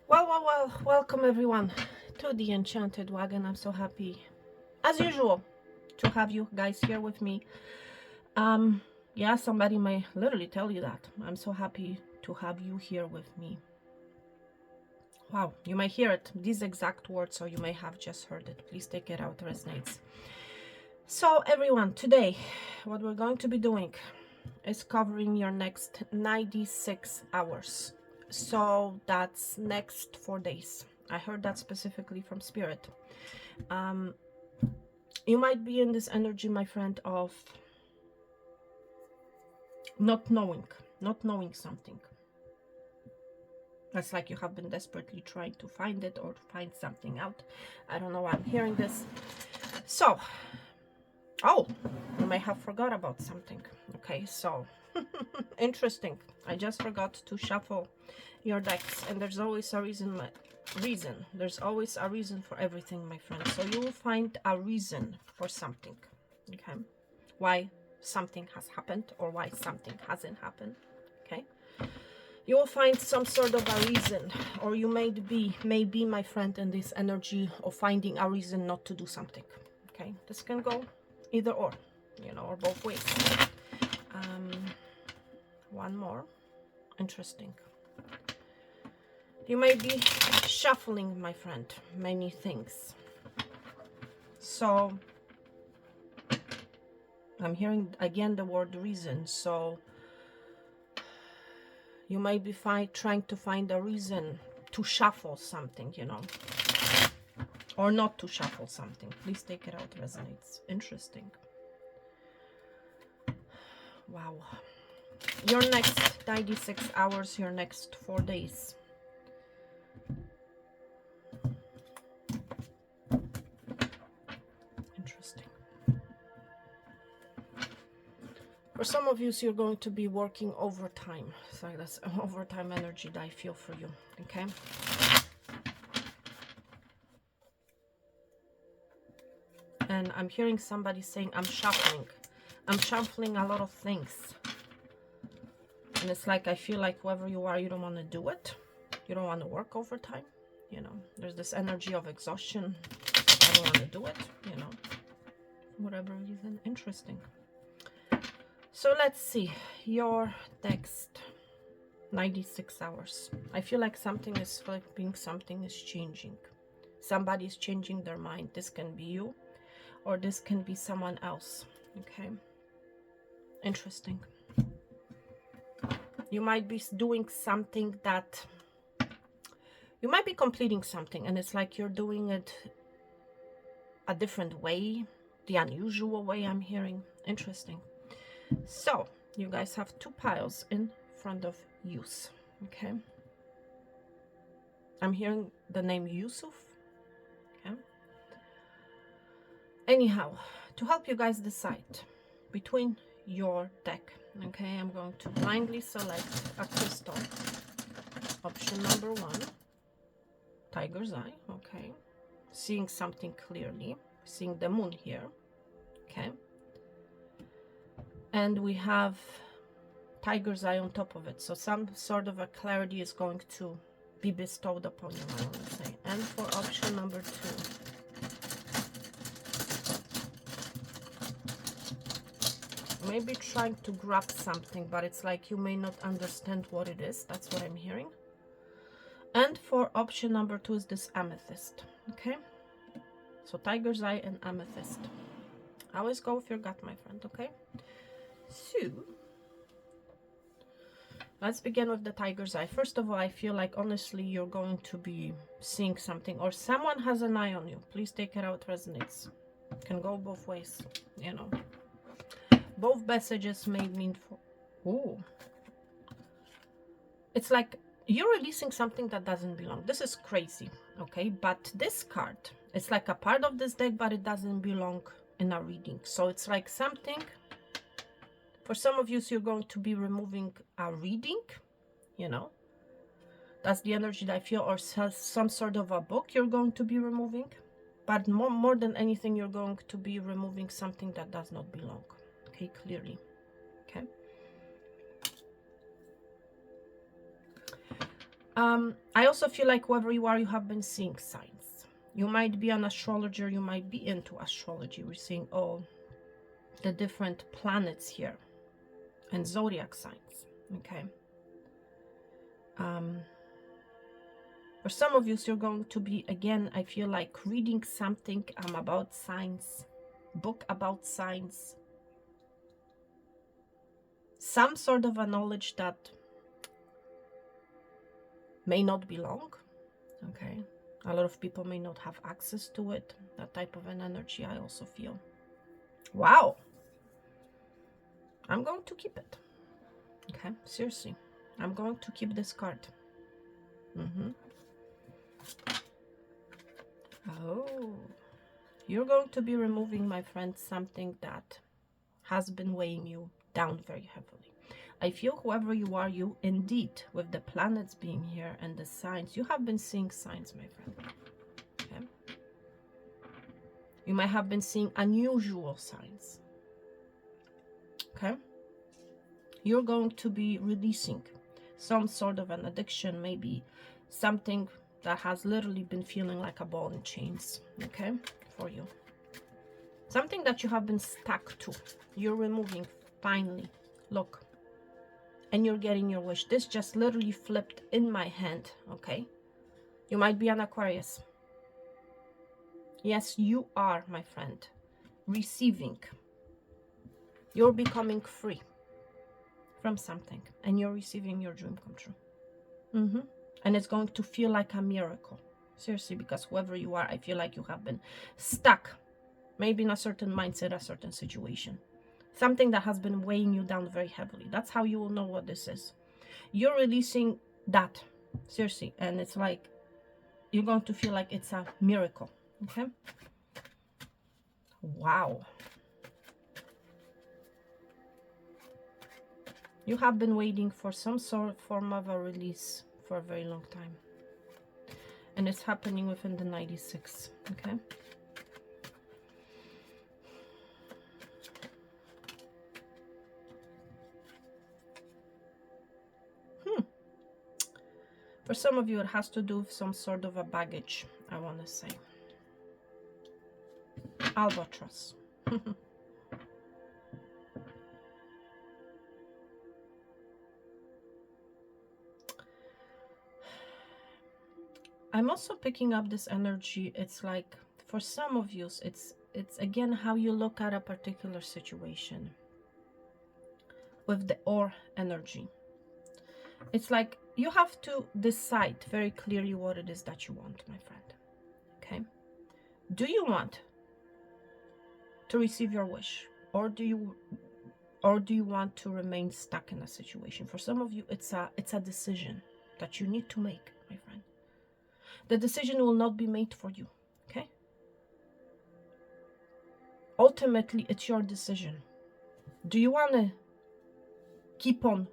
Well, welcome everyone to the Enchanted Wagon. I'm so happy, as usual, to have you guys here with me. Yeah, somebody may literally tell you that. I'm so happy to have you here with me. Wow, you may hear it, these exact words, or you may have just heard it. Please take it out, resonates. So everyone, today, what we're going to be doing is covering your next 96 hours. So that's next 4 days. I heard that specifically from Spirit. You might be in this energy, my friend, of not knowing something. It's like you have been desperately trying to find it or to find something out. I don't know why I'm hearing this. So, oh, you may have forgot about something. Okay, so interesting. I just forgot to shuffle your decks, and there's always a reason. There's always a reason for everything, my friend. So you will find a reason for something. Okay, why something has happened or why something hasn't happened. Okay, you will find some sort of a reason, or you may be my friend, in this energy of finding a reason not to do something. Okay, this can go either or, or both ways. One more. Interesting. You may be shuffling, my friend, many things. So I'm hearing again the word reason. So you may be trying to find a reason to shuffle something, or not to shuffle something. Please take it out, resonates. Interesting. Wow. Your next 96 hours, your next 4 days. Interesting. For some of you, so you're going to be working overtime. So that's overtime energy that I feel for you. Okay. And I'm hearing somebody saying, I'm shuffling a lot of things. And it's like, I feel like whoever you are, you don't want to do it. You don't want to work overtime. There's this energy of exhaustion. I don't want to do it, whatever reason. Interesting. So let's see your next 96 hours. I feel like something is flipping, something is changing. Somebody's changing their mind. This can be you, or this can be someone else. Okay. Interesting. You might be doing something that you might be completing something, and it's like you're doing it a different way, the unusual way. I'm hearing. Interesting. So you guys have two piles in front of use. Okay. I'm hearing the name Yusuf. Okay. Anyhow, to help you guys decide between your deck, okay, I'm going to blindly select a crystal. Option number 1, Tiger's Eye. Okay, seeing something clearly, seeing the moon here. Okay, and we have Tiger's Eye on top of it, so some sort of a clarity is going to be bestowed upon you, I want to say. And for option number 2, maybe trying to grab something, but it's like you may not understand what it is. That's what I'm hearing. And for option number 2 is this amethyst. Okay, so Tiger's Eye and amethyst. Always go with your gut, my friend. Okay, so let's begin with the Tiger's Eye. First of all, I feel like honestly you're going to be seeing something, or someone has an eye on you. Please take it out, resonates. Can go both ways, both messages may mean for... Ooh. It's like you're releasing something that doesn't belong. This is crazy, okay? But this card, it's like a part of this deck, but it doesn't belong in a reading. So it's like something, for some of you, so you're going to be removing a reading, That's the energy that I feel, or some sort of a book you're going to be removing. But more than anything, you're going to be removing something that does not belong, okay, clearly, okay? I also feel like whoever you are, you have been seeing signs. You might be an astrologer, you might be into astrology. We're seeing all the different planets here and zodiac signs, okay? For some of you, you're going to be, again, I feel like reading something about signs, book about signs, some sort of a knowledge that may not belong, okay? A lot of people may not have access to it. That type of an energy I also feel. Wow. I'm going to keep it. Okay, seriously. I'm going to keep this card. Oh. You're going to be removing, my friend, something that has been weighing you down very heavily. I feel whoever you are, you indeed, with the planets being here and the signs, you have been seeing signs, my friend. Okay? You might have been seeing unusual signs. Okay? You're going to be releasing some sort of an addiction, maybe something that has literally been feeling like a ball and chains, okay, for you. Something that you have been stuck to. You're removing, finally. Look. And you're getting your wish. This just literally flipped in my hand, okay? You might be an Aquarius. Yes, you are, my friend, receiving. You're becoming free from something, and you're receiving your dream come true. And it's going to feel like a miracle. Seriously, because whoever you are, I feel like you have been stuck, maybe in a certain mindset, a certain situation. Something that has been weighing you down very heavily. That's how you will know what this is. You're releasing that, seriously, and it's like you're going to feel like it's a miracle, okay? Wow. You have been waiting for some sort of form of a release for a very long time. And it's happening within the 96, okay? For some of you, it has to do with some sort of a baggage, I want to say. Albatross. I'm also picking up this energy. It's like, for some of you, it's again how you look at a particular situation with the or energy. It's like you have to decide very clearly what it is that you want, my friend. Okay? Do you want to receive your wish, or do you want to remain stuck in a situation? For some of you, it's a decision that you need to make, my friend. The decision will not be made for you, okay? Ultimately, it's your decision. Do you want to keep on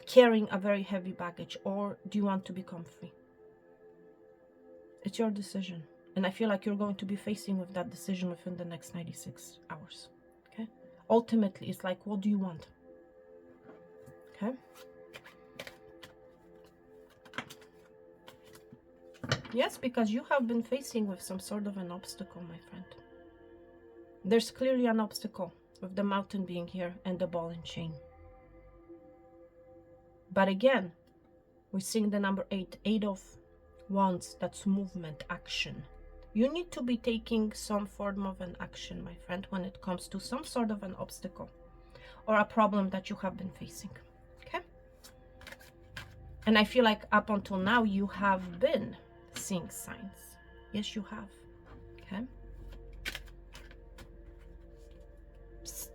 carrying a very heavy baggage, or do you want to become free? It's your decision. And I feel like you're going to be facing with that decision within the next 96 hours, okay? Ultimately, it's like, what do you want? Okay? Yes, because you have been facing with some sort of an obstacle, my friend. There's clearly an obstacle with the mountain being here and the ball and chain. But again, we're seeing the number 8, 8 of Wands. That's movement, action. You need to be taking some form of an action, my friend, when it comes to some sort of an obstacle or a problem that you have been facing, okay? And I feel like up until now, you have been seeing signs. Yes, you have, okay?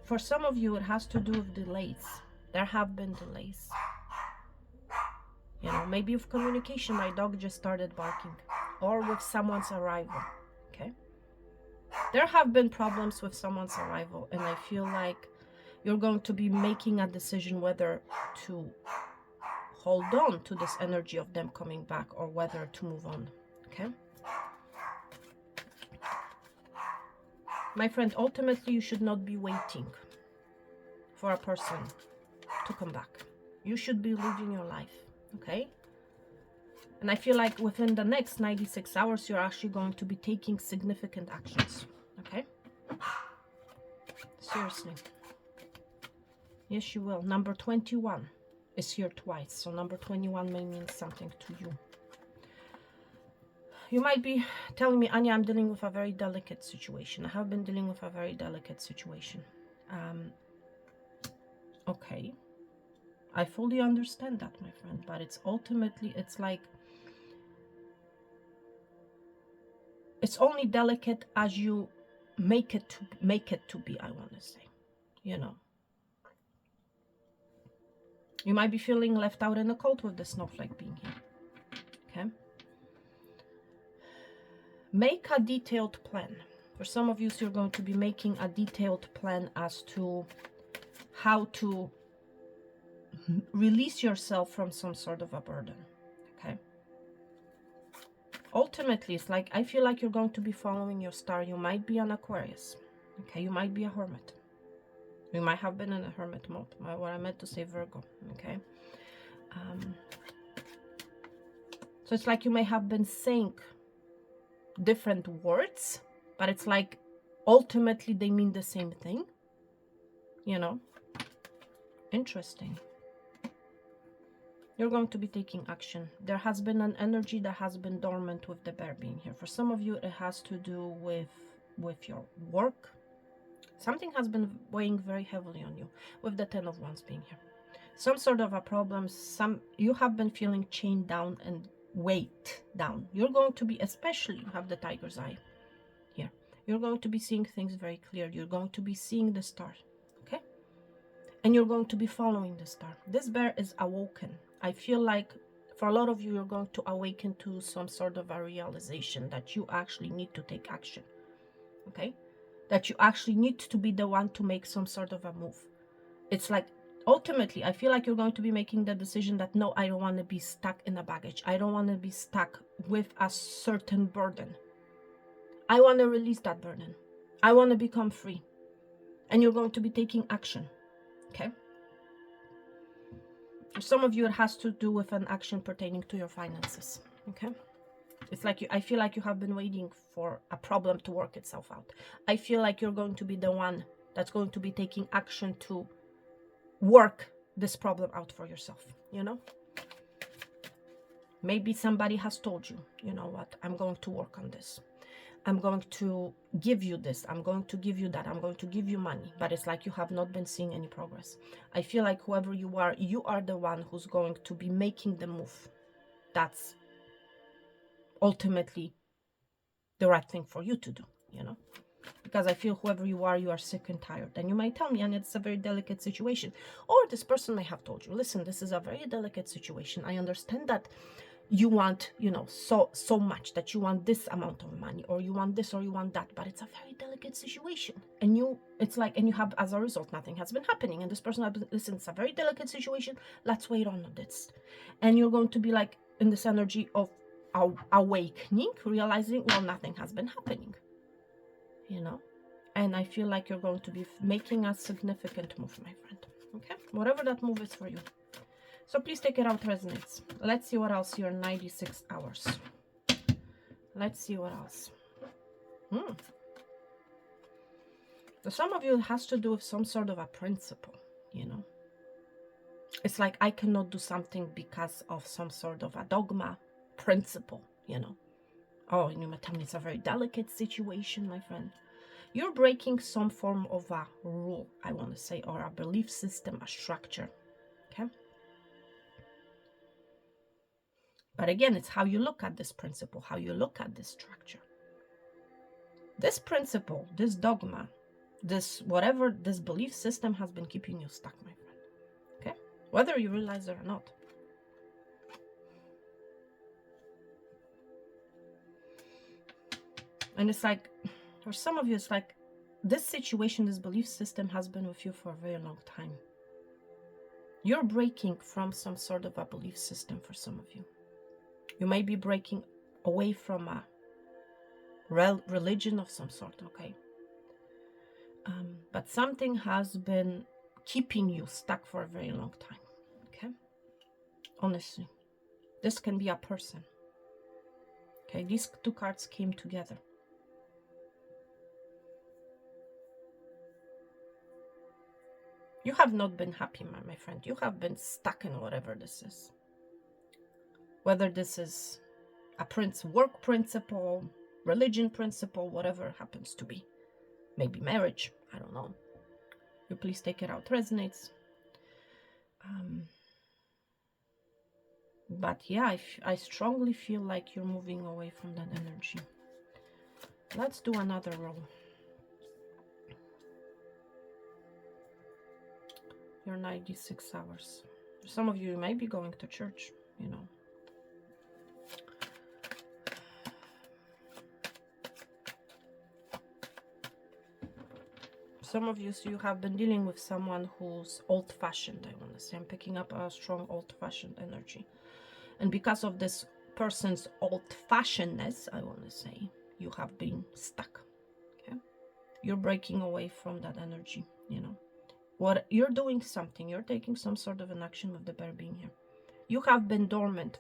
For some of you, it has to do with delays. There have been delays. You know, maybe with communication, my dog just started barking, or with someone's arrival, okay? There have been problems with someone's arrival, and I feel like you're going to be making a decision whether to hold on to this energy of them coming back or whether to move on, okay? My friend, ultimately, you should not be waiting for a person to come back. You should be living your life, okay? And I feel like within the next 96 hours, you're actually going to be taking significant actions, okay? Seriously. Yes, you will. Number 21 is here twice, so number 21 may mean something to you. You might be telling me, Anya, I'm dealing with a very delicate situation. I have been dealing with a very delicate situation. Okay. I fully understand that, my friend, but it's ultimately, it's like, it's only delicate as you make it to be, I want to say, you know. You might be feeling left out in the cold with the snowflake being here, okay? Make a detailed plan. For some of you, so you're going to be making a detailed plan as to how to release yourself from some sort of a burden, okay? Ultimately, it's like, I feel like you're going to be following your star. You might be an Aquarius, okay? You might be a hermit. You might have been in a hermit mode. What I meant to say, Virgo, okay? So it's like you may have been saying different words, but it's like ultimately they mean the same thing, you know? Interesting. You're going to be taking action. There has been an energy that has been dormant with the bear being here. For some of you, it has to do with your work. Something has been weighing very heavily on you with the 10 of Wands being here. Some sort of a problem, you have been feeling chained down and weighed down. You're going to be, especially you have the tiger's eye here. You're going to be seeing things very clear. You're going to be seeing the star, okay? And you're going to be following the star. This bear is awoken. I feel like for a lot of you, you're going to awaken to some sort of a realization that you actually need to take action, okay? That you actually need to be the one to make some sort of a move. It's like, ultimately, I feel like you're going to be making the decision that, no, I don't want to be stuck in a baggage. I don't want to be stuck with a certain burden. I want to release that burden. I want to become free. And you're going to be taking action, okay? For some of you, it has to do with an action pertaining to your finances, okay? It's like I feel like you have been waiting for a problem to work itself out. I feel like you're going to be the one that's going to be taking action to work this problem out for yourself, you know? Maybe somebody has told you, you know what, I'm going to work on this. I'm going to give you this. I'm going to give you that. I'm going to give you money. But it's like you have not been seeing any progress. I feel like whoever you are the one who's going to be making the move. That's ultimately the right thing for you to do, you know? Because I feel whoever you are sick and tired. And you might tell me, and it's a very delicate situation. Or this person may have told you, listen, this is a very delicate situation. I understand that you want, you know, so much, that you want this amount of money, or you want this, or you want that, but it's a very delicate situation. And it's like, and you have, as a result, nothing has been happening. And this person has been, listen, it's a very delicate situation. Let's wait on this. And you're going to be like in this energy of awakening, realizing, well, nothing has been happening, you know? And I feel like you're going to be making a significant move, my friend. Okay? Whatever that move is for you. So please take it out, resonates. Let's see what else your 96 hours. Let's see what else. For some of you, it has to do with some sort of a principle, you know. It's like I cannot do something because of some sort of a dogma, principle, you know. Oh, and you might tell me it's a very delicate situation, my friend. You're breaking some form of a rule, I want to say, or a belief system, a structure, okay? But again, it's how you look at this principle, how you look at this structure. This principle, this dogma, this whatever, this belief system has been keeping you stuck, my friend. Okay? Whether you realize it or not. And it's like, for some of you, it's like this situation, this belief system has been with you for a very long time. You're breaking from some sort of a belief system for some of you. You may be breaking away from a religion of some sort, okay? But something has been keeping you stuck for a very long time, okay? honestly. This can be a person. Okay, these two cards came together. You have not been happy, my friend. You have been stuck in whatever this is. Whether this is a work principle, religion principle, whatever it happens to be. Maybe marriage, I don't know. You please take it out, resonates. But yeah, I strongly feel like you're moving away from that energy. Let's do another roll. Your 96 hours. Some of you may be going to church, you know. Some of you, so you have been dealing with someone who's old-fashioned, I want to say. I'm picking up a strong old-fashioned energy. And because of this person's old-fashionedness, I want to say, you have been stuck. Okay? You're breaking away from that energy, you know. What you're doing something, you're taking some sort of an action with the bear being here. You have been dormant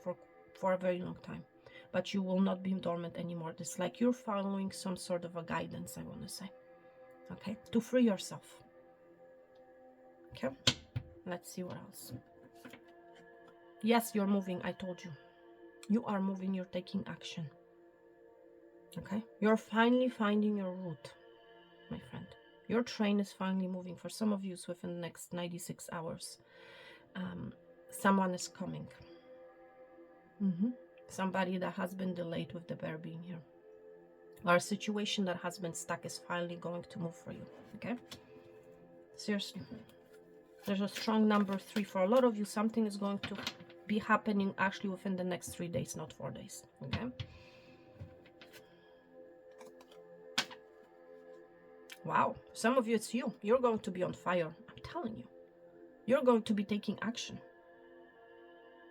for a very long time, but you will not be dormant anymore. It's like you're following some sort of a guidance, I want to say. Okay, to free yourself. Okay, let's see what else. Yes, you're moving, I told you. You are moving, you're taking action. Okay, you're finally finding your route, my friend. Your train is finally moving. For some of you, it's within the next 96 hours. Someone is coming. Somebody that has been delayed with the bear being here. Or a situation that has been stuck is finally going to move for you. Okay? Seriously. There's a strong number 3. For a lot of you, something is going to be happening actually within the next 3 days, not 4 days. Okay? Wow. Some of you, it's you. You're going to be on fire. I'm telling you. You're going to be taking action.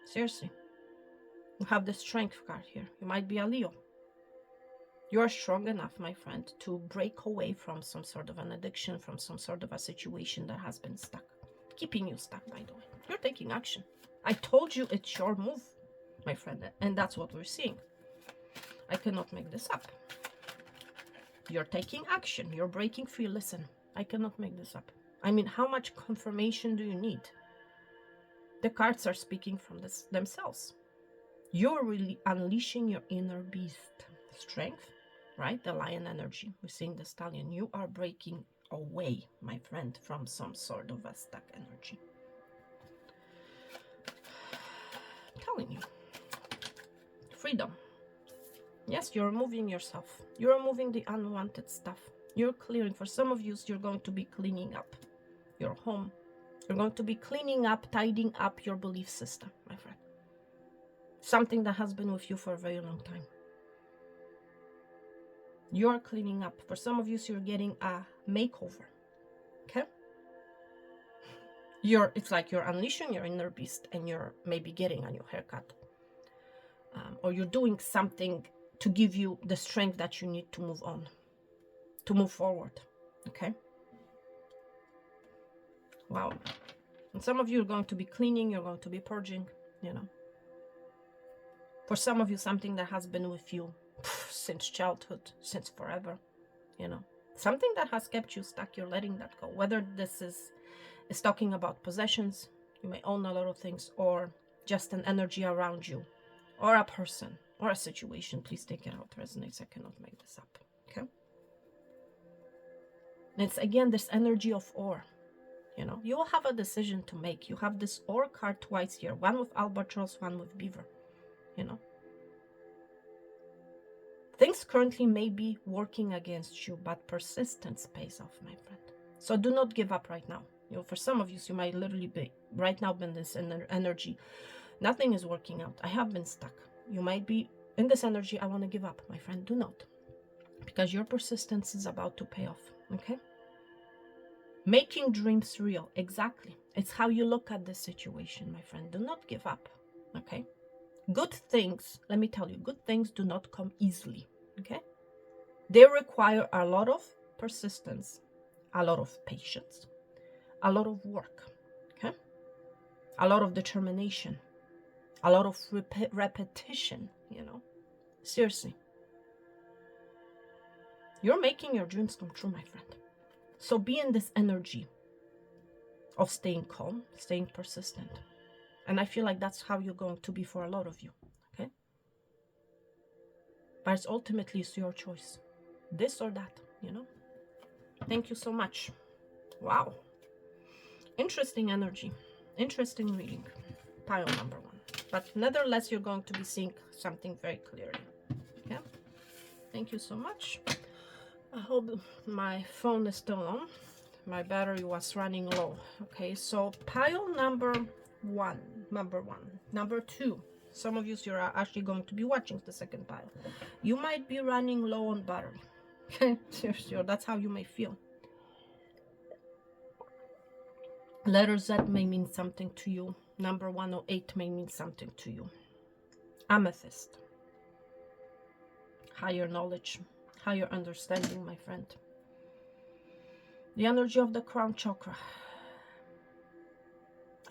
Seriously. You have the strength card here. You might be a Leo. You're strong enough, my friend, to break away from some sort of an addiction, from some sort of a situation that has been stuck. Keeping you stuck, by the way. You're taking action. I told you it's your move, my friend, and that's what we're seeing. I cannot make this up. You're taking action. You're breaking free. Listen, I cannot make this up. I mean, how much confirmation do you need? The cards are speaking from themselves. You're really unleashing your inner beast. Strength, right? The lion energy. We're seeing the stallion. You are breaking away, my friend, from some sort of a stuck energy. I'm telling you. Freedom. Yes, you're removing yourself. You're removing the unwanted stuff. You're clearing. For some of you, you're going to be cleaning up your home. You're going to be cleaning up, tidying up your belief system, my friend. Something that has been with you for a very long time. You're cleaning up. For some of you, you're getting a makeover. Okay? It's like you're unleashing your inner beast and you're maybe getting a new haircut. Or you're doing something to give you the strength that you need to move on, to move forward. Okay? Wow. And some of you are going to be cleaning, you're going to be purging, you know. For some of you, something that has been with you since childhood, since forever, you know. Something that has kept you stuck, you're letting that go. Whether this is talking about possessions, you may own a lot of things, or just an energy around you, or a person, or a situation. Please take it out, resonates. I cannot make this up. Okay? And it's again this energy of ore. You know, you will have a decision to make. You have this ore card twice here, one with albatross, one with beaver. You know, things currently may be working against you, but persistence pays off, my friend. So do not give up right now. You know, for some of you, you might literally be right now in this energy. Nothing is working out. I have been stuck. You might be in this energy. I want to give up, my friend. Do not, because your persistence is about to pay off. Okay. Making dreams real. Exactly. It's how you look at this situation, my friend. Do not give up. Okay. Good things, let me tell you, good things do not come easily, okay? They require a lot of persistence, a lot of patience, a lot of work, okay? A lot of determination. a lot of repetition, you know. Seriously. You're making your dreams come true, my friend. So be in this energy of staying calm, staying persistent. And I feel like that's how you're going to be for a lot of you, okay? But it's ultimately it's your choice. This or that, you know? Thank you so much. Wow. Interesting energy. Interesting reading. Pile number 1. But nevertheless, you're going to be seeing something very clearly. Okay? Thank you so much. I hope my phone is still on. My battery was running low. Okay, so pile number 1. Number 2. Some of you are actually going to be watching the second pile. You might be running low on battery. Okay, seriously, that's how you may feel. Letter Z may mean something to you. Number 108 may mean something to you. Amethyst. Higher knowledge, higher understanding, my friend. The energy of the crown chakra.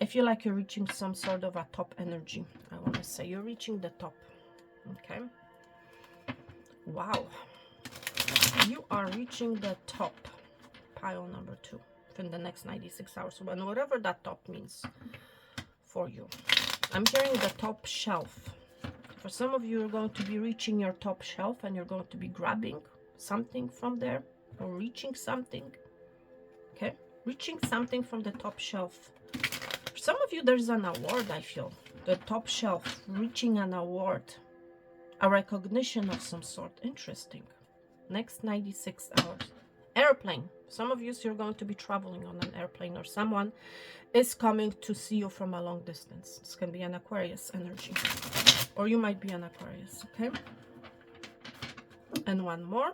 I feel like you're reaching some sort of a top energy. I want to say you're reaching the top. Okay. Wow. You are reaching the top. Pile number 2 in the next 96 hours. And whatever that top means for you. I'm hearing the top shelf. For some of you, you're going to be reaching your top shelf and you're going to be grabbing something from there or reaching something. Okay, reaching something from the top shelf. For some of you, there's an award, I feel. The top shelf, reaching an award, a recognition of some sort. Interesting. Next 96 hours. Airplane. Some of you, you're going to be traveling on an airplane or someone is coming to see you from a long distance. This can be an Aquarius energy. Or you might be an Aquarius, okay? And one more.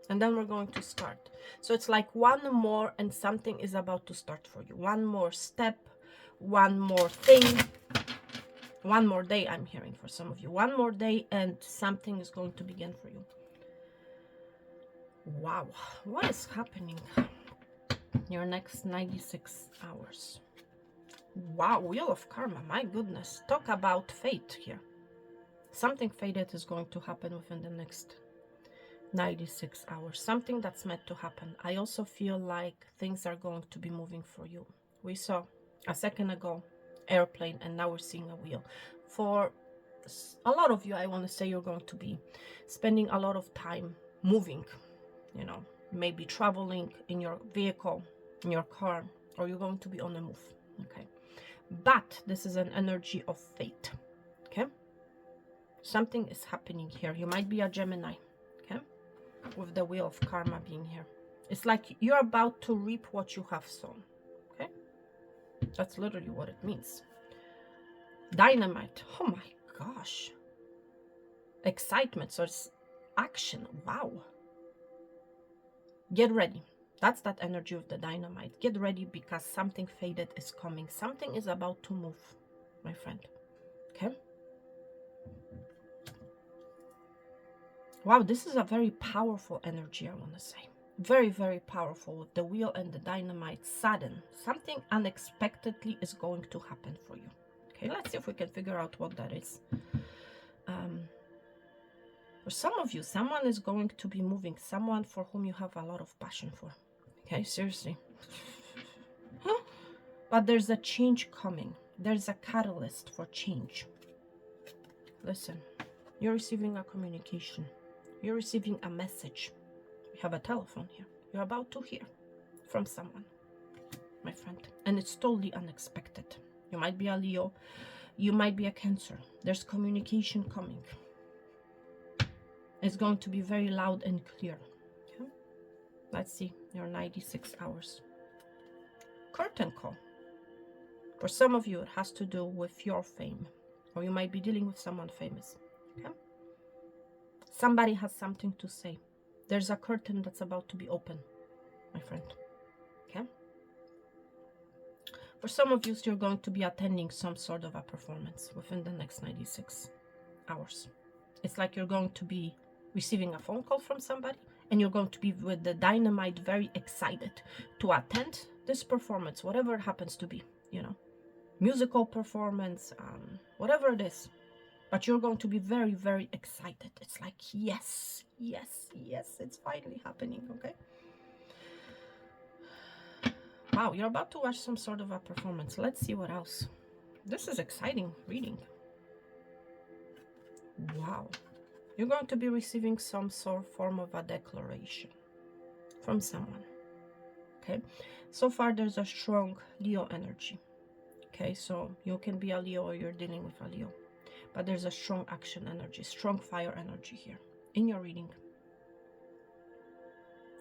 And then we're going to start. So it's like one more and something is about to start for you. One more step, one more thing. One more day, I'm hearing for some of you. One more day and something is going to begin for you. Wow, what is happening? Your next 96 hours. Wow, Wheel of Karma, my goodness. Talk about fate here. Something fated is going to happen within the next 96 hours. Something that's meant to happen. I also feel like things are going to be moving for you. We saw a second ago airplane and now we're seeing a wheel. For a lot of you, I want to say you're going to be spending a lot of time moving, you know, maybe traveling in your vehicle, in your car, or you're going to be on the move, okay? But this is an energy of fate, okay? Something is happening here. You might be a Gemini, okay? With the Wheel of Karma being here. It's like you're about to reap what you have sown, okay? That's literally what it means. Dynamite. Oh my gosh. Excitement. So it's action. Wow. Get ready. That's that energy of the dynamite. Get ready because something faded is coming. Something is about to move, my friend. Okay? Wow, this is a very powerful energy, I want to say. Very, very powerful with the wheel and the dynamite. Sudden. Something unexpectedly is going to happen for you. Okay, let's see if we can figure out what that is. For some of you, someone is going to be moving. Someone for whom you have a lot of passion for. Okay, seriously. But there's a change coming. There's a catalyst for change. Listen, you're receiving a communication. You're receiving a message. We have a telephone here. You're about to hear from someone, my friend. And it's totally unexpected. You might be a Leo. You might be a Cancer. There's communication coming. It's going to be very loud and clear. Okay? Let's see your 96 hours. Curtain call. For some of you, it has to do with your fame. Or you might be dealing with someone famous. Okay? Somebody has something to say. There's a curtain that's about to be open, my friend. Okay? For some of you, you're going to be attending some sort of a performance within the next 96 hours. It's like you're going to be receiving a phone call from somebody and you're going to be with the dynamite very excited to attend this performance, whatever it happens to be, you know. musical performance, whatever it is. But you're going to be very, very excited. It's like, yes, yes, yes, it's finally happening, okay? Wow, you're about to watch some sort of a performance. Let's see what else. This is exciting reading. Wow. You're going to be receiving some sort of form of a declaration from someone, okay? So far, there's a strong Leo energy, okay? So you can be a Leo or you're dealing with a Leo. But there's a strong action energy, strong fire energy here in your reading,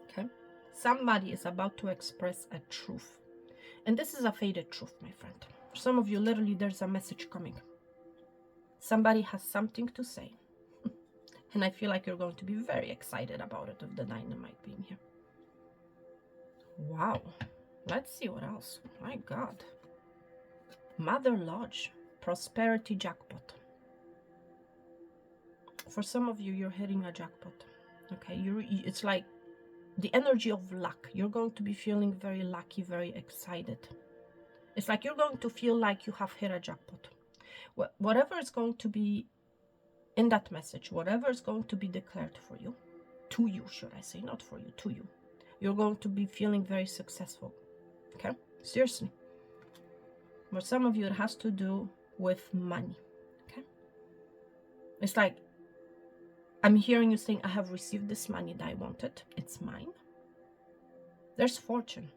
okay? Somebody is about to express a truth. And this is a faded truth, my friend. For some of you, literally, there's a message coming. Somebody has something to say. And I feel like you're going to be very excited about it, of the dynamite being here. Wow. Let's see what else. My God. Mother Lodge. Prosperity jackpot. For some of you, you're hitting a jackpot. Okay, it's like the energy of luck. You're going to be feeling very lucky, very excited. It's like you're going to feel like you have hit a jackpot. Whatever is going to be in that message, whatever is going to be declared for you, to you, should I say, not for you, to you, you're going to be feeling very successful. Okay, seriously. For some of you, it has to do with money. Okay, it's like I'm hearing you saying, I have received this money that I wanted. It's mine. There's fortune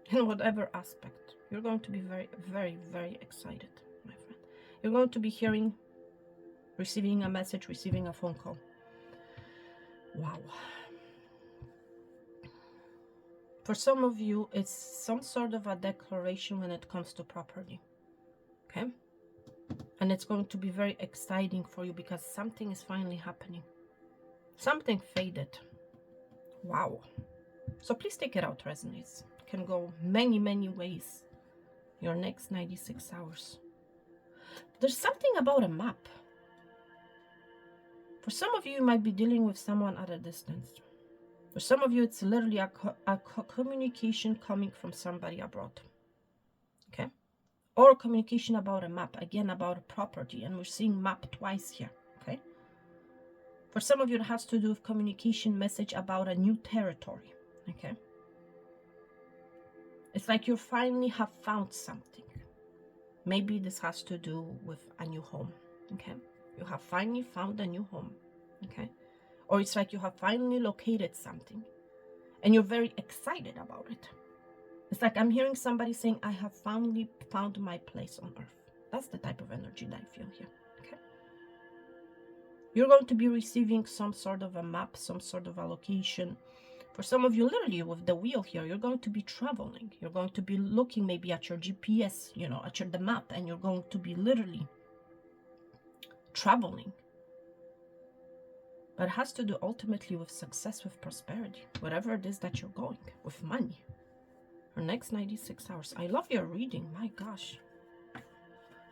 in whatever aspect. You're going to be very, very, very excited, my friend. You're going to be hearing, receiving a message, receiving a phone call. Wow. For some of you, it's some sort of a declaration when it comes to property. Okay? And it's going to be very exciting for you because something is finally happening. Something faded. Wow. So please take it out, resonates. It can go many, many ways. Your next 96 hours. There's something about a map. For some of you, you might be dealing with someone at a distance. For some of you, it's literally a communication coming from somebody abroad. Okay? Or communication about a map, again, about a property. And we're seeing map twice here. Okay? For some of you, it has to do with communication message about a new territory. Okay? It's like you finally have found something. Maybe this has to do with a new home. Okay? You have finally found a new home. Okay? Or it's like you have finally located something. And you're very excited about it. It's like I'm hearing somebody saying, I have finally found my place on earth. That's the type of energy that I feel here. Okay? You're going to be receiving some sort of a map, some sort of a location. For some of you, literally with the wheel here, you're going to be traveling. You're going to be looking maybe at your GPS, at the map, and you're going to be literally traveling. But it has to do ultimately with success, with prosperity, whatever it is that you're going, with money. For next 96 hours. I love your reading, my gosh.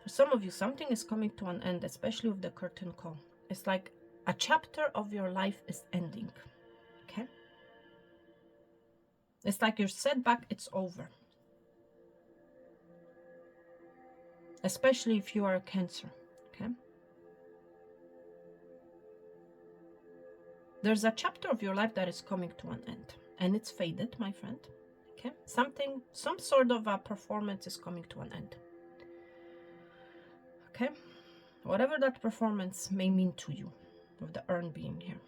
For some of you, something is coming to an end, especially with the curtain call. It's like a chapter of your life is ending. Okay? It's like your setback, it's over. Especially if you are a Cancer. Okay? There's a chapter of your life that is coming to an end. And it's faded, my friend. Okay? Some sort of a performance is coming to an end. Okay? Whatever that performance may mean to you, with the urn being here.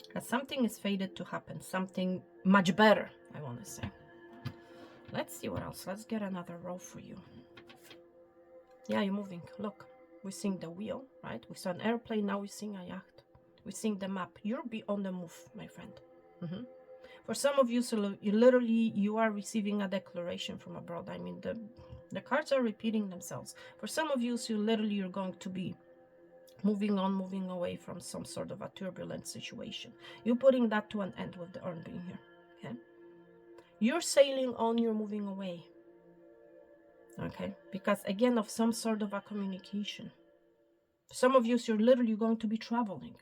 Because something is fated to happen. Something much better, I want to say. Let's see what else. Let's get another row for you. Yeah, you're moving. Look, we're seeing the wheel, right? We saw an airplane, now we're seeing a yacht. We're seeing the map. You'll be on the move, my friend. For some of you, so you are receiving a declaration from abroad. I mean, the cards are repeating themselves. For some of you, so you're going to be moving on, moving away from some sort of a turbulent situation. You're putting that to an end with the urn being here. Okay? You're sailing on, you're moving away. Okay? Because again, of some sort of a communication. Some of you, so you're going to be traveling.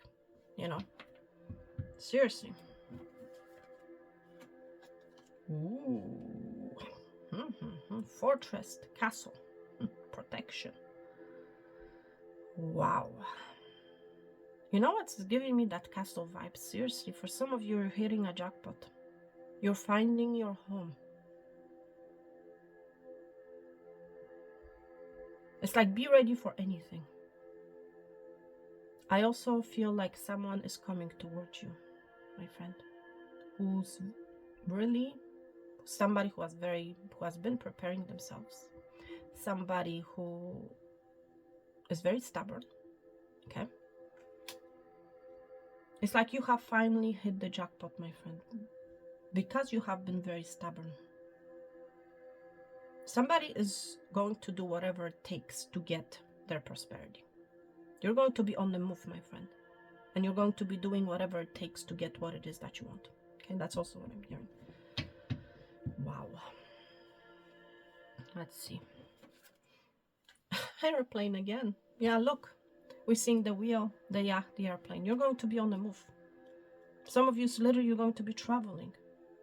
Seriously. Ooh. Fortress, castle, protection. Wow. You know what's giving me that castle vibe? Seriously, for some of you, you're hitting a jackpot. You're finding your home. It's like, be ready for anything. I also feel like someone is coming towards you, my friend, who's really somebody who has been preparing themselves, somebody who is very stubborn. Okay, it's like you have finally hit the jackpot, my friend, because you have been very stubborn. Somebody is going to do whatever it takes to get their prosperity. You're going to be on the move, my friend, and you're going to be doing whatever it takes to get what it is that you want. Okay, that's also what I'm hearing. Wow. Let's see. Airplane again. Yeah, look. We're seeing the wheel, the yacht, the airplane. You're going to be on the move. Some of you, literally, you're going to be traveling.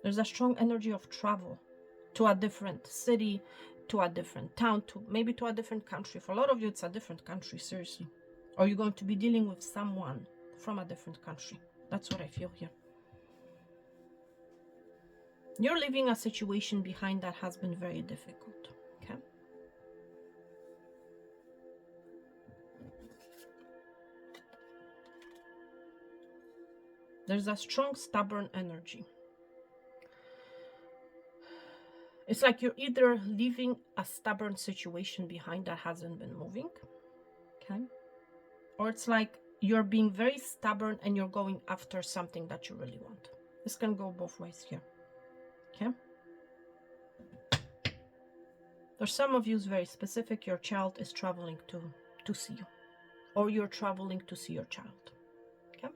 There's a strong energy of travel to a different city, to a different town, to maybe to a different country. For a lot of you, it's a different country, seriously. Or you're going to be dealing with someone from a different country. That's what I feel here. You're leaving a situation behind that has been very difficult. Okay. There's a strong, stubborn energy. It's like you're either leaving a stubborn situation behind that hasn't been moving, okay? Or it's like you're being very stubborn and you're going after something that you really want. This can go both ways here, okay? For some of you, it's very specific. Your child is traveling to see you, or you're traveling to see your child, okay?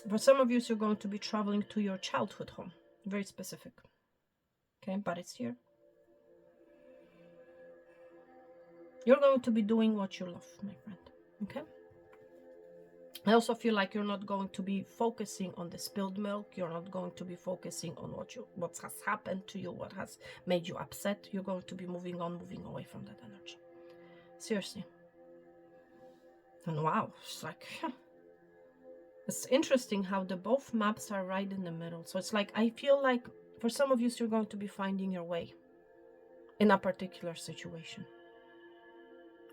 For some of you, you're going to be traveling to your childhood home. Very specific. Okay, but it's here. You're going to be doing what you love, my friend. Okay. I also feel like you're not going to be focusing on the spilled milk. You're not going to be focusing on what has happened to you, what has made you upset. You're going to be moving on, moving away from that energy. Seriously. And wow, it's like it's interesting how the both maps are right in the middle. So it's like I feel like for some of you, you're going to be finding your way in a particular situation.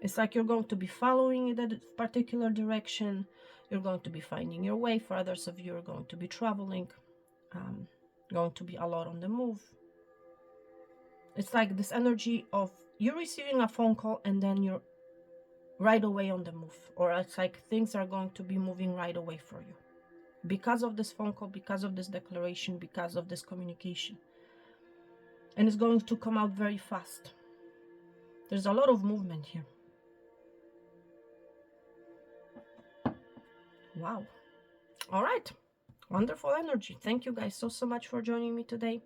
It's like you're going to be following in that particular direction. You're going to be finding your way. For others of you, are going to be traveling, going to be a lot on the move. It's like this energy of you're receiving a phone call and then you're right away on the move. Or it's like things are going to be moving right away for you. Because of this phone call, because of this declaration, because of this communication. And it's going to come out very fast. There's a lot of movement here. Wow. All right. Wonderful energy. Thank you guys so much for joining me today.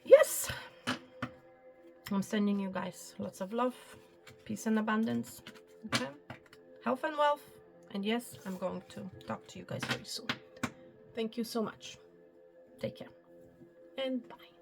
Yes. I'm sending you guys lots of love, peace and abundance. Okay. Health and wealth. And yes, I'm going to talk to you guys very soon. Thank you so much. Take care. And bye.